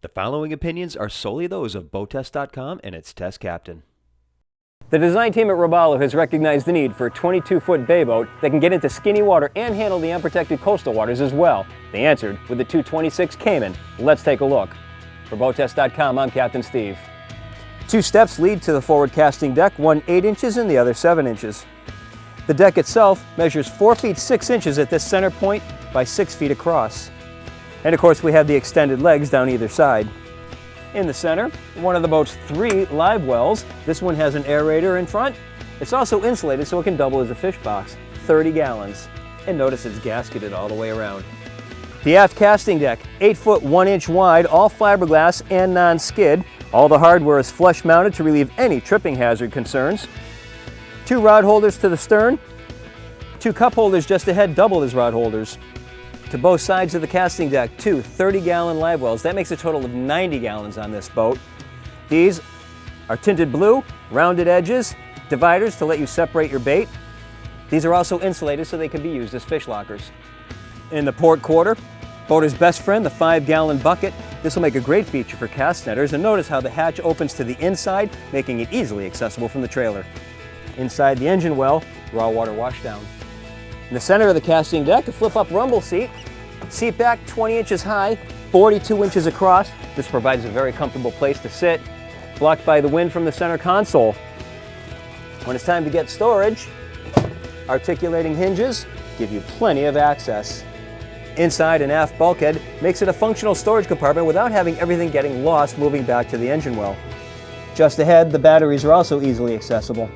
The following opinions are solely those of BoatTEST.com and its test captain. The design team at Robalo has recognized the need for a 22-foot bay boat that can get into skinny water and handle the unprotected coastal waters as well. They answered with the 226 Cayman. Let's take a look. For BoatTEST.com, I'm Captain Steve. Two steps lead to the forward casting deck, one 8 inches and the other 7 inches. The deck itself measures 4 feet 6 inches at this center point by 6 feet across. And of course we have the extended legs down either side. In the center, one of the boat's 3 live wells. This one has an aerator in front. It's also insulated so it can double as a fish box, 30 gallons. And notice it's gasketed all the way around. The aft casting deck, 8 foot 1 inch wide, all fiberglass and non-skid. All the hardware is flush mounted to relieve any tripping hazard concerns. 2 rod holders to the stern. 2 cup holders just ahead, double as rod holders. To both sides of the casting deck, 2 30-gallon live wells. That makes a total of 90 gallons on this boat. These are tinted blue, rounded edges, dividers to let you separate your bait. These are also insulated so they can be used as fish lockers. In the port quarter, boater's best friend, the 5-gallon bucket. This will make a great feature for cast netters, and notice how the hatch opens to the inside, making it easily accessible from the trailer. Inside the engine well, raw water washdown. In the center of the casting deck, a flip-up rumble seat. Seat back 20 inches high, 42 inches across. This provides a very comfortable place to sit, blocked by the wind from the center console. When it's time to get storage, articulating hinges give you plenty of access. Inside and aft bulkhead makes it a functional storage compartment without having everything getting lost moving back to the engine well. Just ahead, the batteries are also easily accessible.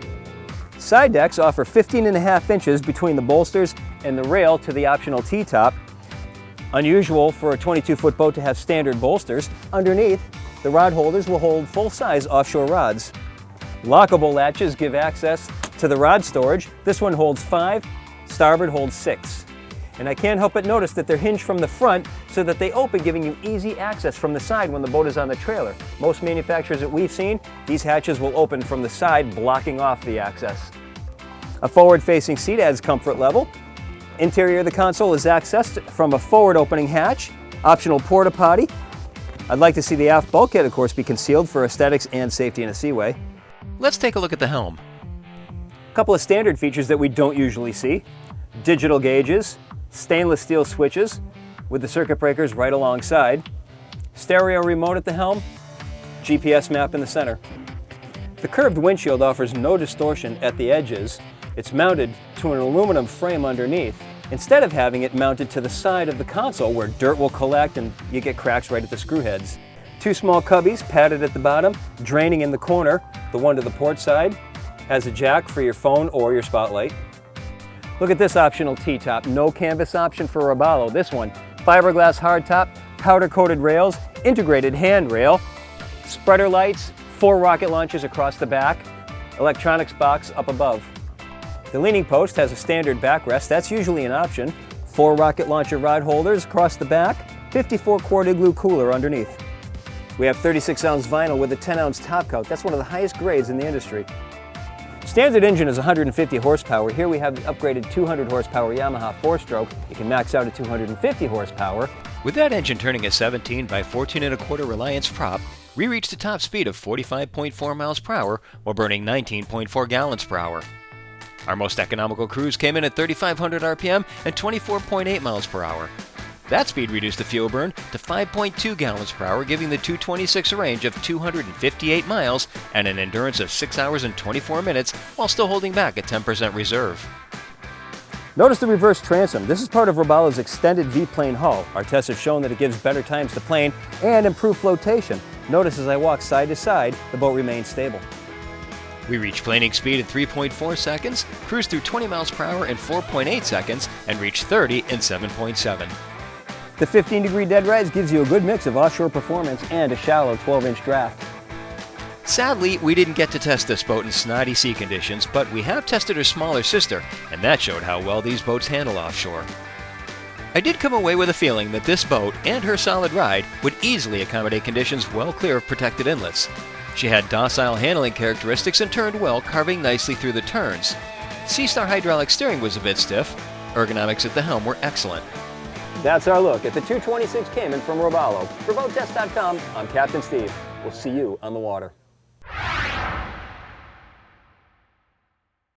Side decks offer 15.5 inches between the bolsters and the rail to the optional T-top. Unusual for a 22-foot boat to have standard bolsters. Underneath, the rod holders will hold full-size offshore rods. Lockable latches give access to the rod storage. This one holds 5, starboard holds 6. And I can't help but notice that they're hinged from the front so that they open, giving you easy access from the side when the boat is on the trailer. Most manufacturers that we've seen, these hatches will open from the side, blocking off the access. A forward-facing seat adds comfort level. Interior of the console is accessed from a forward opening hatch, optional porta potty. I'd like to see the aft bulkhead, of course, be concealed for aesthetics and safety in a seaway. Let's take a look at the helm. A couple of standard features that we don't usually see. Digital gauges, stainless steel switches with the circuit breakers right alongside, stereo remote at the helm, GPS map in the center. The curved windshield offers no distortion at the edges. It's mounted to an aluminum frame underneath, instead of having it mounted to the side of the console where dirt will collect and you get cracks right at the screw heads. 2 small cubbies padded at the bottom, draining in the corner. The one to the port side has a jack for your phone or your spotlight. Look at this optional T-top, no canvas option for Robalo. This one, fiberglass hardtop, powder-coated rails, integrated handrail, spreader lights, 4 rocket launchers across the back, electronics box up above. The leaning post has a standard backrest, that's usually an option, 4 rocket launcher rod holders across the back, 54 quart igloo cooler underneath. We have 36-ounce vinyl with a 10-ounce top coat. That's one of the highest grades in the industry. Standard engine is 150 horsepower. Here we have the upgraded 200 horsepower Yamaha 4-stroke. You can max out at 250 horsepower. With that engine turning a 17 by 14 1/4 Reliance prop, we reached a top speed of 45.4 miles per hour while burning 19.4 gallons per hour. Our most economical cruise came in at 3,500 RPM and 24.8 miles per hour. That speed reduced the fuel burn to 5.2 gallons per hour, giving the 226 a range of 258 miles and an endurance of 6 hours and 24 minutes while still holding back a 10% reserve. Notice the reverse transom. This is part of Robalo's extended V-plane hull. Our tests have shown that it gives better times to plane and improved flotation. Notice as I walk side to side, the boat remains stable. We reached planing speed in 3.4 seconds, cruised through 20 miles per hour in 4.8 seconds, and reached 30 in 7.7. The 15-degree dead rise gives you a good mix of offshore performance and a shallow 12-inch draft. Sadly, we didn't get to test this boat in snotty sea conditions, but we have tested her smaller sister, and that showed how well these boats handle offshore. I did come away with a feeling that this boat and her solid ride would easily accommodate conditions well clear of protected inlets. She had docile handling characteristics and turned well, carving nicely through the turns. Seastar hydraulic steering was a bit stiff. Ergonomics at the helm were excellent. That's our look at the 226 Cayman from Robalo. For BoatTEST.com, I'm Captain Steve. We'll see you on the water.